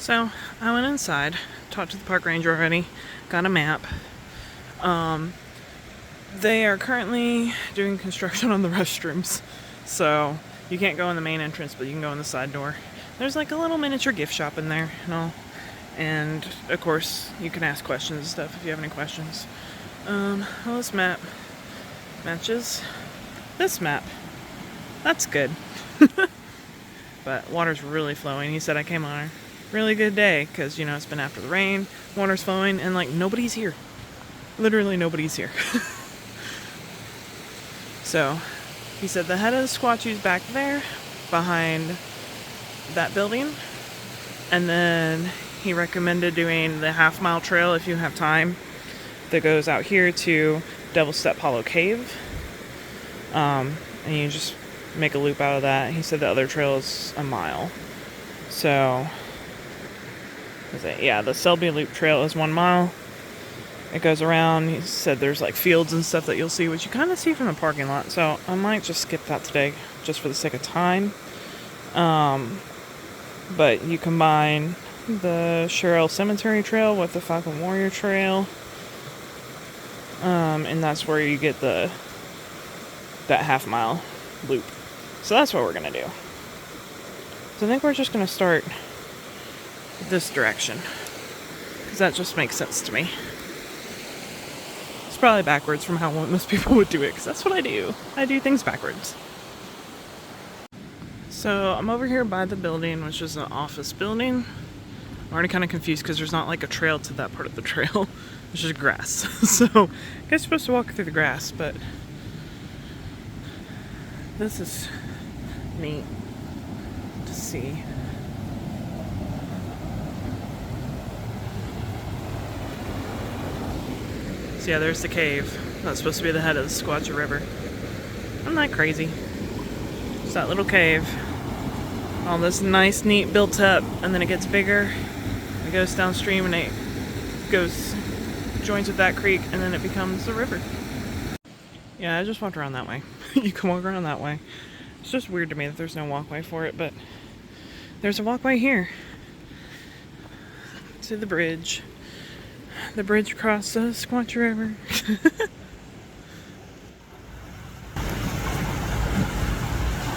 So I went inside, talked to the park ranger already, got a map. They are currently doing construction on the restrooms, so you can't go in the main entrance, but you can go in the side door. There's like a little miniature gift shop in there and all. And of course, you can ask questions and stuff if you have any questions. Well, this map matches this map. That's good. But water's really flowing. He said I came on a really good day because, you know, it's been after the rain, water's flowing, and like nobody's here. Literally nobody's here. So he said the head of the Sequatchie's back there behind that building, and then he recommended doing the half-mile trail if you have time that goes out here to Devilstep Hollow Cave, and you just make a loop out of that. He said the other trail is a mile. So yeah, the Selby Loop trail is 1 mile. It goes around. He said there's like fields and stuff that you'll see, which you kind of see from the parking lot. So I might just skip that today, just for the sake of time. But you combine the Sherrill Cemetery trail with the Falcon Warrior trail, and that's where you get that half-mile loop. So that's what we're gonna do. So I think we're just gonna start this direction, because that just makes sense to me. It's probably backwards from how most people would do it, because that's what I do. I do things backwards. So I'm over here by the building, which is an office building. I'm already kind of confused because there's not like a trail to that part of the trail. It's just grass. So I guess you're supposed to walk through the grass, but this is neat to see. So yeah, there's the cave. That's supposed to be the head of the Sequatchie River. I'm not crazy. It's that little cave. All this nice, neat built up, and then it gets bigger. It goes downstream and it joins with that creek, and then it becomes the river. Yeah, I just walked around that way. You can walk around that way. It's just weird to me that there's no walkway for it, but there's a walkway here to the bridge. The bridge across the Sequatchie River.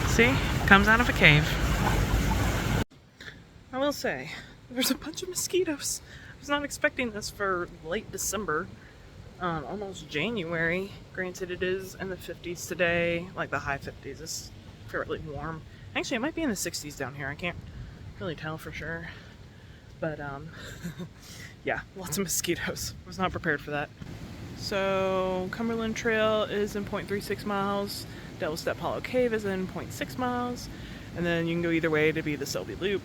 See? Comes out of a cave. I will say, there's a bunch of mosquitoes. I was not expecting this for late December. Almost January. Granted, it is in the 50s today. Like the high 50s. It's fairly warm. Actually, it might be in the 60s down here. I can't really tell for sure. But, yeah, lots of mosquitoes. I was not prepared for that. So, Cumberland Trail is in 0.36 miles. Devilstep Hollow Cave is in 0.6 miles. And then you can go either way to be the Selby Loop.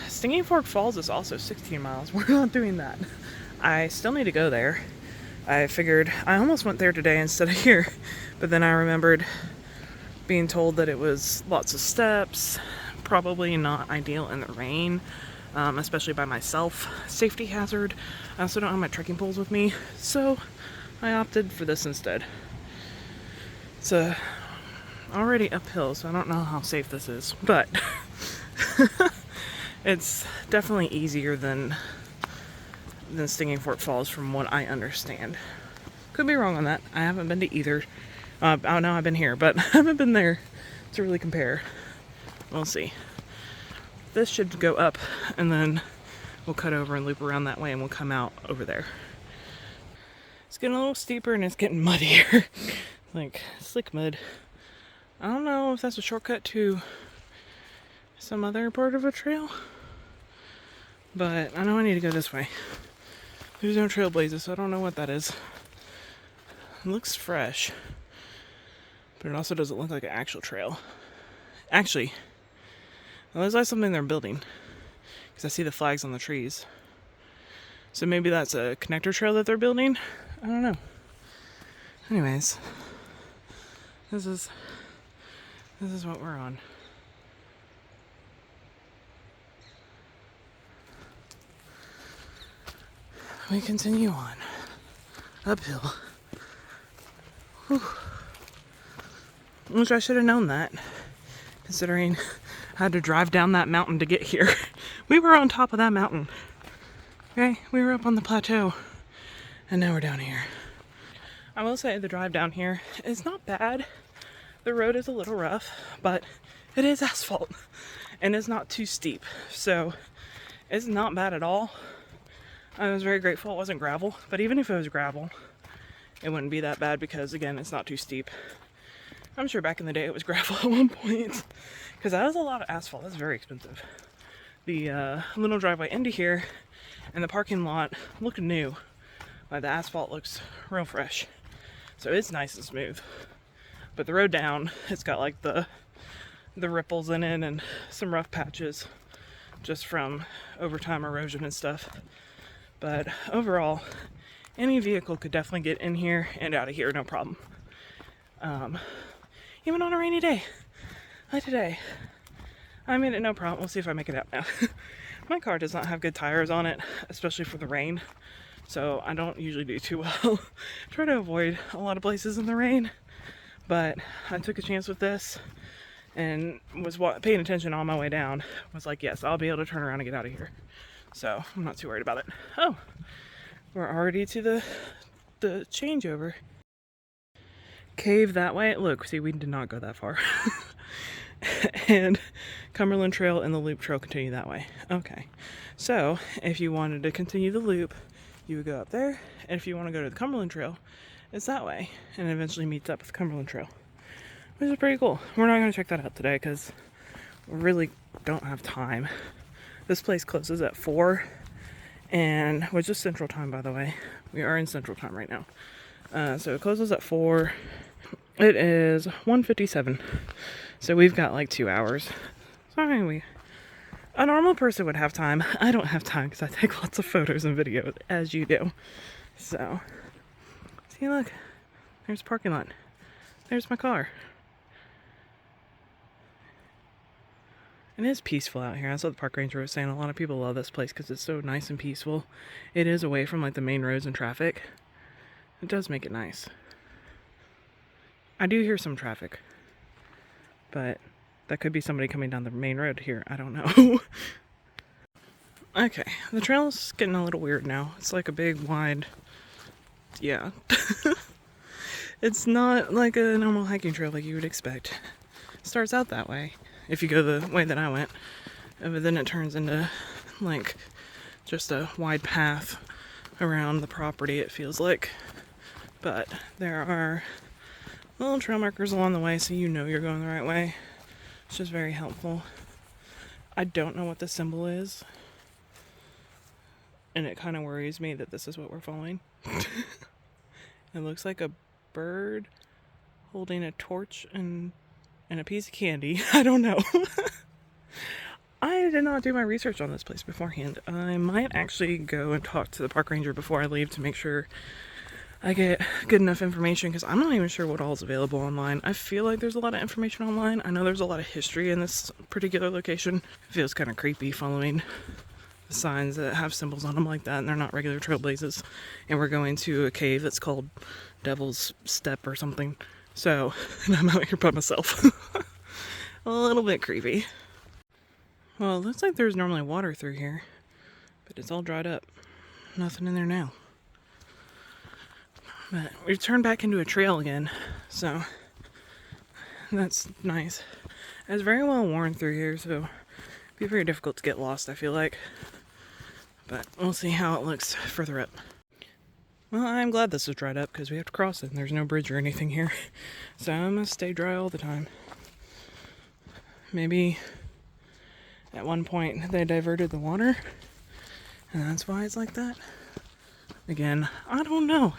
Stinging Fork Falls is also 16 miles. We're not doing that. I still need to go there. I figured I almost went there today instead of here. But then I remembered being told that it was lots of steps. Probably not ideal in the rain. Especially by myself. Safety hazard. I also don't have my trekking poles with me, so I opted for this instead. It's already uphill, so I don't know how safe this is, but it's definitely easier than Stinging Fork Falls from what I understand. Could be wrong on that. I haven't been to either. Oh no, I've been here, but I haven't been there to really compare. We'll see. This should go up, and then we'll cut over and loop around that way, and we'll come out over there. It's getting a little steeper, and it's getting muddier. Like, slick mud. I don't know if that's a shortcut to some other part of a trail, but I know I need to go this way. There's no trailblazers, so I don't know what that is. It looks fresh, but it also doesn't look like an actual trail. Actually, well, there's like something they're building, because I see the flags on the trees. So maybe that's a connector trail that they're building? I don't know. Anyways, this is what we're on. We continue on. Uphill. Whew. Which I should have known that, considering had to drive down that mountain to get here. We were on top of that mountain. Okay, we were up on the plateau, and now we're down here. I will say the drive down here is not bad. The road is a little rough, but it is asphalt, and it's not too steep, so it's not bad at all. I was very grateful it wasn't gravel, but even if it was gravel, it wouldn't be that bad because, again, it's not too steep. I'm sure back in the day it was gravel at one point, because that was a lot of asphalt. That's very expensive. The little driveway into here and the parking lot look new. Like, the asphalt looks real fresh, so it's nice and smooth. But the road down, it's got like the ripples in it and some rough patches just from overtime erosion and stuff. But overall, any vehicle could definitely get in here and out of here, no problem. Even on a rainy day, like today. I made it no problem. We'll see if I make it out now. My car does not have good tires on it, especially for the rain. So I don't usually do too well. Try to avoid a lot of places in the rain. But I took a chance with this and was paying attention on my way down. Was like, yes, I'll be able to turn around and get out of here. So I'm not too worried about it. Oh, we're already to the changeover. Cave that way. Look, see, we did not go that far. And Cumberland Trail and the Loop Trail continue that way. Okay, so if you wanted to continue the loop, you would go up there, and if you want to go to the Cumberland Trail, it's that way, and it eventually meets up with the Cumberland Trail, which is pretty cool. We're not going to check that out today because we really don't have time. This place closes at 4, and which is Central Time, by the way. We are in Central Time right now. So it closes at 4. It is 1:57. So we've got like 2 hours. Sorry, a normal person would have time. I don't have time because I take lots of photos and videos, as you do. So, see, look, there's the parking lot. There's my car. It is peaceful out here. That's what the park ranger was saying. A lot of people love this place because it's so nice and peaceful. It is away from like the main roads and traffic. It does make it nice. I do hear some traffic, but that could be somebody coming down the main road here. I don't know. Okay, the trail's getting a little weird now. It's like a big, wide, yeah. It's not like a normal hiking trail like you would expect. It starts out that way, if you go the way that I went. But then it turns into, like, just a wide path around the property, it feels like. But there are little trail markers along the way, so you know you're going the right way. It's just very helpful. I don't know what the symbol is, and it kind of worries me that this is what we're following. It looks like a bird holding a torch and a piece of candy. I don't know. I did not do my research on this place beforehand. I might actually go and talk to the park ranger before I leave to make sure I get good enough information, because I'm not even sure what all is available online. I feel like there's a lot of information online. I know there's a lot of history in this particular location. It feels kind of creepy following the signs that have symbols on them like that, and they're not regular trailblazes. And we're going to a cave that's called Devilstep or something. So, and I'm out here by myself. A little bit creepy. Well, it looks like there's normally water through here, but it's all dried up. Nothing in there now. But we've turned back into a trail again, so that's nice. It's very well worn through here, so it'd be very difficult to get lost, I feel like. But we'll see how it looks further up. Well, I'm glad this is dried up because we have to cross it and there's no bridge or anything here. So I'm gonna stay dry all the time. Maybe at one point they diverted the water and that's why it's like that. Again, I don't know.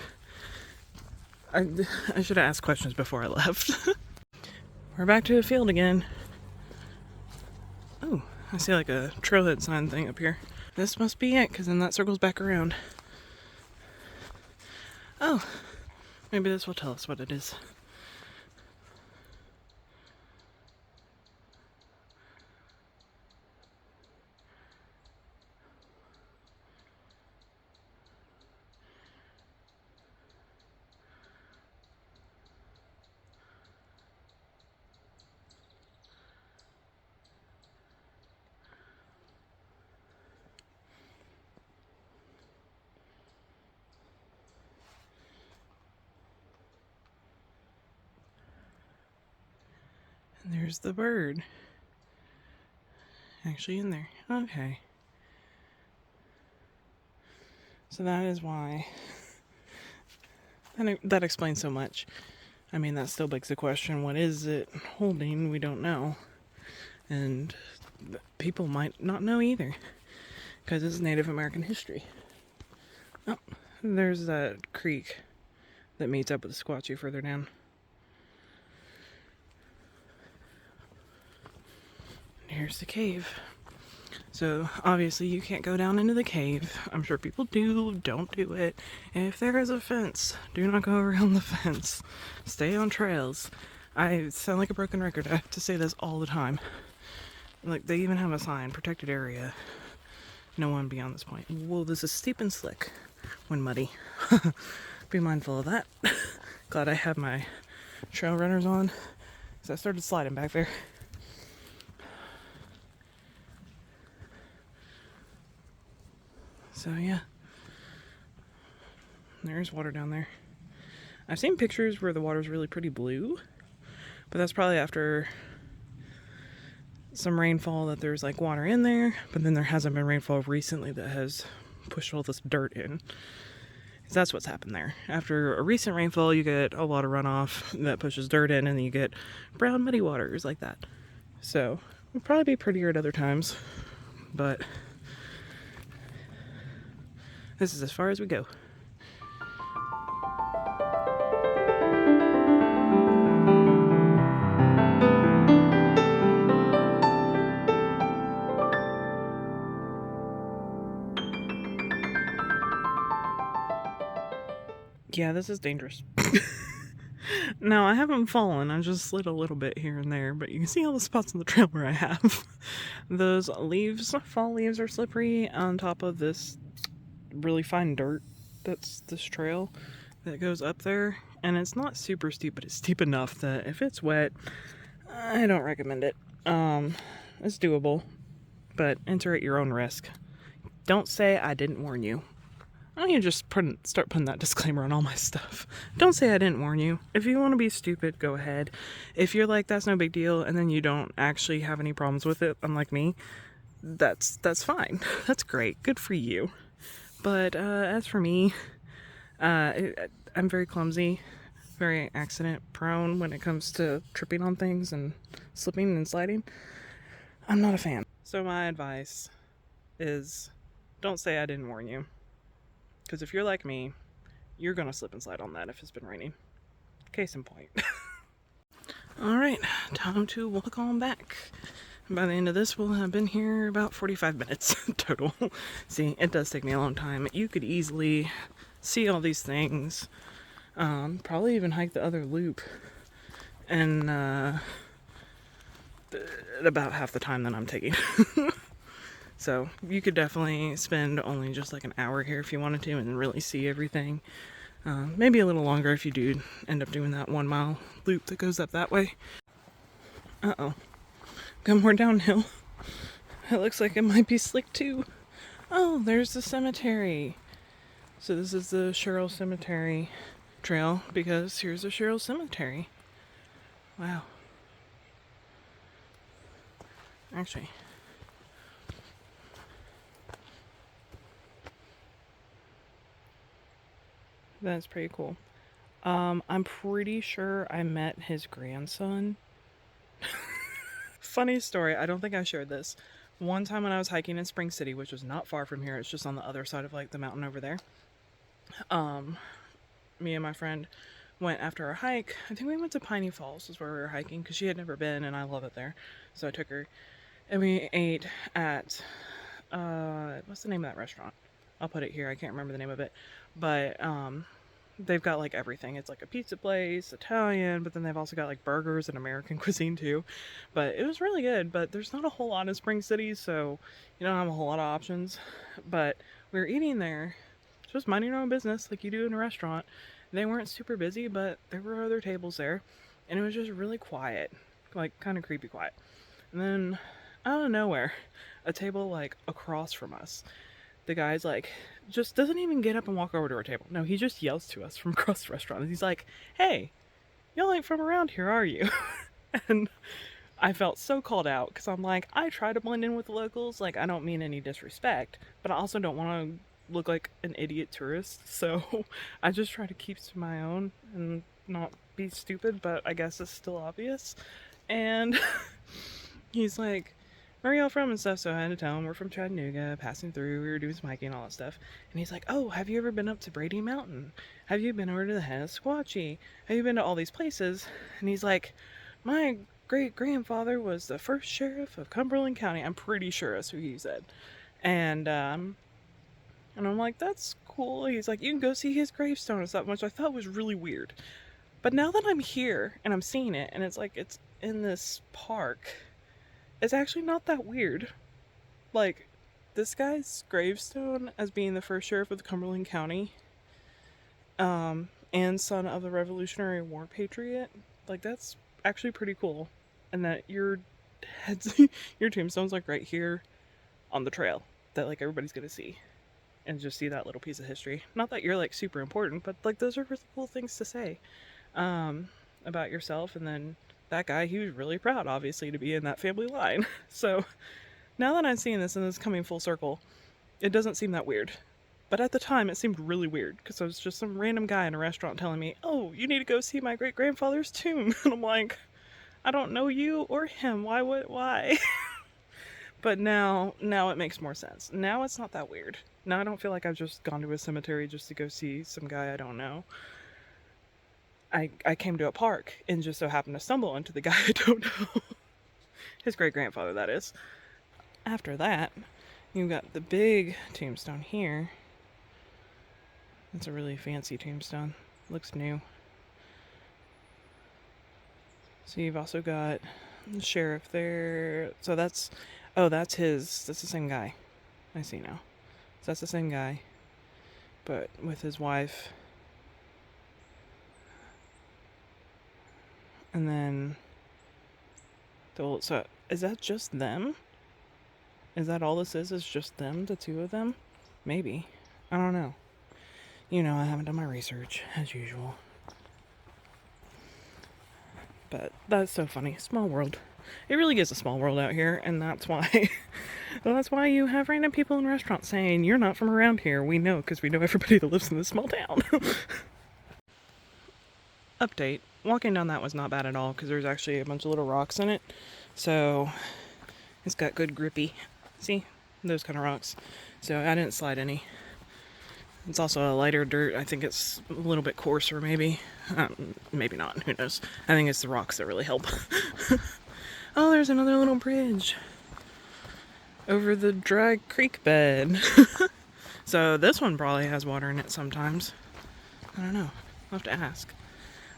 I should have asked questions before I left. We're back to the field again. Oh, I see like a trailhead sign thing up here. This must be it, because then that circles back around. Oh, maybe this will tell us what it is. There's the bird. Actually in there. Okay. So that is why. And that explains so much. I mean, that still begs the question, what is it holding? We don't know. And people might not know either. Because it's Native American history. Oh, there's that creek that meets up with the Sequatchie further down. Here's the cave. So obviously you can't go down into the cave. I'm sure people do. Don't do it. If there is a fence, do not go around the fence. Stay on trails. I sound like a broken record. I have to say this all the time. Like, they even have a sign, protected area. No one beyond this point. Whoa, this is steep and slick when muddy. Be mindful of that. Glad I have my trail runners on, because I started sliding back there. So yeah, there's water down there. I've seen pictures where the water's really pretty blue, but that's probably after some rainfall that there's like water in there, but then there hasn't been rainfall recently that has pushed all this dirt in. That's what's happened there. After a recent rainfall, you get a lot of runoff that pushes dirt in, and then you get brown muddy waters like that. So it'll probably be prettier at other times, but this is as far as we go. Yeah, this is dangerous. No, I haven't fallen. I just slid a little bit here and there, but you can see all the spots on the trail where I have. Those leaves, fall leaves, are slippery on top of this really fine dirt that's this trail that goes up there. And it's not super steep, but it's steep enough that if it's wet, I don't recommend it. It's doable, but enter at your own risk. Don't say I didn't warn you. I need to just start putting that disclaimer on all my stuff. Don't say I didn't warn you. If you want to be stupid, go ahead. If you're like, that's no big deal, and then you don't actually have any problems with it, unlike me, that's fine. That's great. Good for you. But as for me, I'm very clumsy, very accident prone when it comes to tripping on things and slipping and sliding. I'm not a fan. So my advice is, don't say I didn't warn you. Because if you're like me, you're going to slip and slide on that if it's been raining. Case in point. Alright, time to walk on back. By the end of this, we'll have been here about 45 minutes total. See, it does take me a long time. You could easily see all these things. Probably even hike the other loop. And at about half the time that I'm taking. So you could definitely spend only just like an hour here if you wanted to and really see everything. Maybe a little longer if you do end up doing that 1 mile loop that goes up that way. Uh-oh. Got more downhill. It looks like it might be slick too. Oh, there's the cemetery. So this is the Sherrill Cemetery trail because here's the Sherrill Cemetery. Wow. Actually, that's pretty cool. I'm pretty sure I met his grandson. Funny story, I don't think I shared this. One time when I was hiking in Spring City, which was not far from here, it's just on the other side of like the mountain over there. Me and my friend went after our hike. I think we went to Piney Falls is where we were hiking because she had never been and I love it there. So I took her and we ate at, what's the name of that restaurant? I'll put it here. I can't remember the name of it, but, they've got like everything. It's like a pizza place, Italian, but then they've also got like burgers and American cuisine too. But it was really good, but there's not a whole lot in Spring City, so you don't have a whole lot of options. But we were eating there, just minding your own business like you do in a restaurant. They weren't super busy, but there were other tables there, and it was just really quiet, like kind of creepy quiet. And then out of nowhere, a table like across from us, the guy's like, just doesn't even get up and walk over to our table. No, he just yells to us from across the restaurant. And he's like, hey, y'all ain't from around here, are you? And I felt so called out because I'm like, I try to blend in with the locals. Like, I don't mean any disrespect, but I also don't want to look like an idiot tourist. So I just try to keep to my own and not be stupid, but I guess it's still obvious. And he's like, where are y'all from and stuff? So I had to tell him we're from Chattanooga, passing through, we were doing some hiking and all that stuff. And he's like, oh, have you ever been up to Brady Mountain? Have you been over to the Head of Sequatchie? Have you been to all these places? And he's like, my great grandfather was the first sheriff of Cumberland County. I'm pretty sure that's who he said. And I'm like, that's cool. He's like, you can go see his gravestone and stuff, which I thought was really weird. But now that I'm here and I'm seeing it, and it's like it's in this park, it's actually not that weird. Like, this guy's gravestone as being the first sheriff of Cumberland County, and son of the Revolutionary War patriot, like, that's actually pretty cool. And that your head's, your tombstone's like right here on the trail that like everybody's gonna see and just see that little piece of history. Not that you're like super important, but like those are really cool things to say about yourself. And then that guy, he was really proud, obviously, to be in that family line. So now that I'm seeing this and it's coming full circle, it doesn't seem that weird. But at the time, it seemed really weird because I was just some random guy in a restaurant telling me, oh, you need to go see my great grandfather's tomb. And I'm like, I don't know you or him. Why? But now it makes more sense. Now it's not that weird. Now I don't feel like I've just gone to a cemetery just to go see some guy I don't know. I came to a park and just so happened to stumble into the guy I don't know. His great grandfather, that is. After that, you've got the big tombstone here. It's a really fancy tombstone. Looks new. So you've also got the sheriff there. So that's the same guy. I see now. So that's the same guy, but with his wife. And then so is that just them? Is that all this is just them, the two of them? Maybe. I don't know. You know, I haven't done my research, as usual. But that's so funny. Small world. It really is a small world out here, and that's why that's why you have random people in restaurants saying, you're not from around here. We know, because we know everybody that lives in this small town. Update. Walking down that was not bad at all, because there's actually a bunch of little rocks in it. So, it's got good grippy. See? Those kind of rocks. So, I didn't slide any. It's also a lighter dirt. I think it's a little bit coarser, maybe. Maybe not. Who knows? I think it's the rocks that really help. Oh, there's another little bridge over the dry creek bed. So this one probably has water in it sometimes. I don't know. I'll have to ask.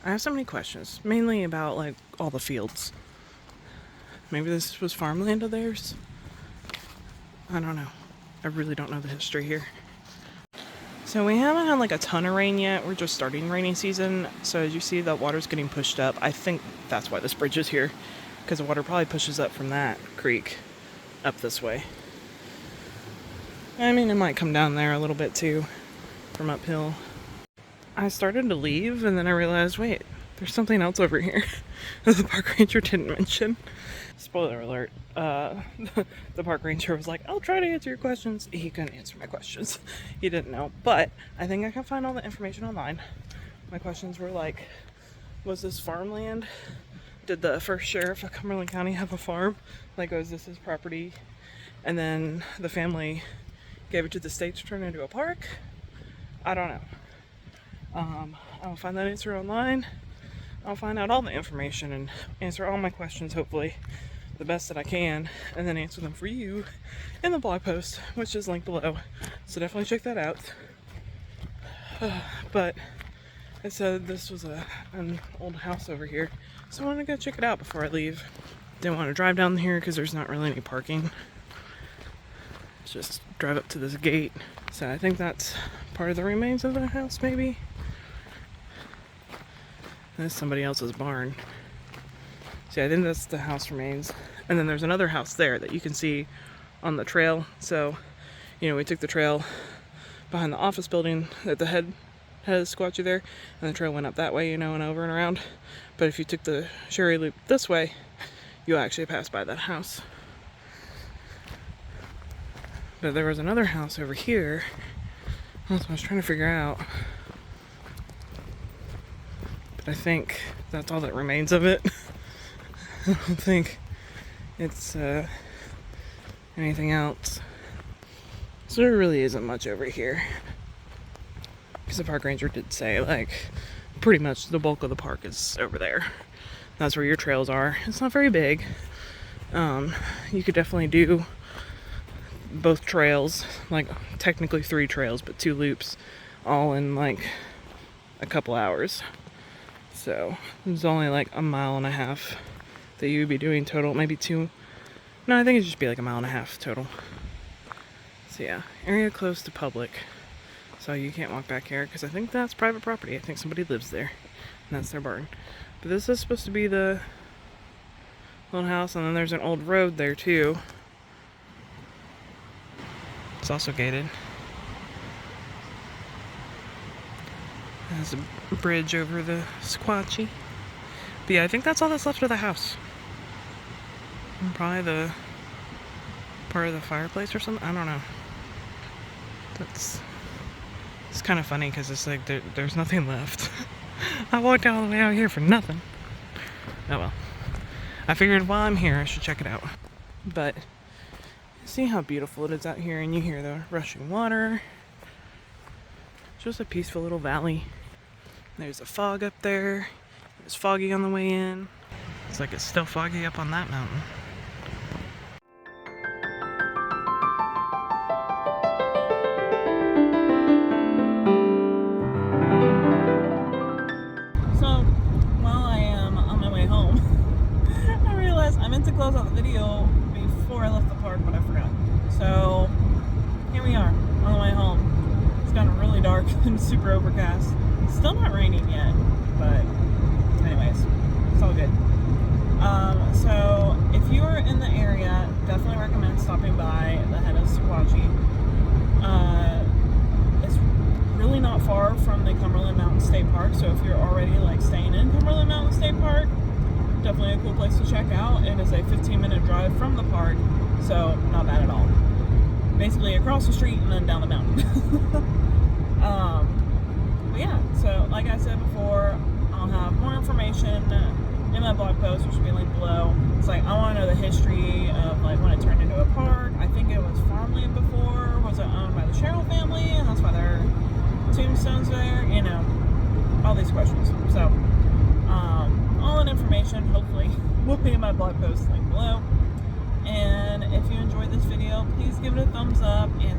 I have so many questions, mainly about like all the fields. Maybe this was farmland of theirs? I don't know. I really don't know the history here. So we haven't had like a ton of rain yet. We're just starting rainy season. So as you see, the water's getting pushed up. I think that's why this bridge is here, because the water probably pushes up from that creek up this way. I mean, it might come down there a little bit too from uphill. I started to leave and then I realized, wait, there's something else over here that the park ranger didn't mention. Spoiler alert. The park ranger was like, I'll try to answer your questions. He couldn't answer my questions. He didn't know. But I think I can find all the information online. My questions were like, was this farmland? Did the first sheriff of Cumberland County have a farm? Like, was this his property? And then the family gave it to the state to turn into a park? I don't know. I'll find that answer online. I'll find out all the information and answer all my questions, hopefully, the best that I can, and then answer them for you in the blog post, which is linked below. So definitely check that out. But it said this was an old house over here, so I wanted to go check it out before I leave. Didn't want to drive down here because there's not really any parking. Just drive up to this gate. So I think that's part of the remains of the house, maybe. That's somebody else's barn. See, I think that's the house remains. And then there's another house there that you can see on the trail. So, you know, we took the trail behind the office building at the head of Sequatchie there, and the trail went up that way, you know, and over and around. But if you took the Sherrill loop this way, you'll actually pass by that house. But there was another house over here. That's what I was trying to figure out. But I think that's all that remains of it. I don't think it's anything else. So there really isn't much over here. Because the park ranger did say, like, pretty much the bulk of the park is over there. That's where your trails are. It's not very big. You could definitely do both trails, like technically 3 trails, but 2 loops, all in like a couple hours. So there's only like 1.5 miles that you would be doing total, maybe 2. No, I think it'd just be like 1.5 miles total. So yeah, area closed to public. So you can't walk back here because I think that's private property. I think somebody lives there, and that's their barn. But this is supposed to be the little house, and then there's an old road there too. It's also gated. There's a bridge over the Sequatchie. But yeah, I think that's all that's left of the house. And probably the part of the fireplace or something. I don't know. It's kind of funny because it's like there's nothing left. I walked all the way out here for nothing. Oh well. I figured while I'm here I should check it out. But see how beautiful it is out here, and you hear the rushing water. Just a peaceful little valley. There's a fog up there. It was foggy on the way in. It's like it's still foggy up on that mountain. So, while I am on my way home, I realized I meant to close out the video before I left the park, but I forgot. So, here we are, on the way home. It's gotten really dark and super overcast. Still not raining yet, but anyways, it's all good. So, if you are in the area, definitely recommend stopping by the Head of Sequatchie. It's really not far from the Cumberland Mountain State Park, so if you're already like staying in Cumberland Mountain State Park, definitely a cool place to check out. It is a 15-minute drive from the park, so not bad at all. Basically across the street and then down the mountain. But yeah, so like I said before, I'll have more information in my blog post, which will be linked below. It's like, I want to know the history of like when it turned into a park. I think it was farmland before. Was it owned by the Sherrill family, and that's why there are tombstones there? You know, all these questions. So all that information hopefully will be in my blog post linked below. And if you enjoyed this video, please give it a thumbs up and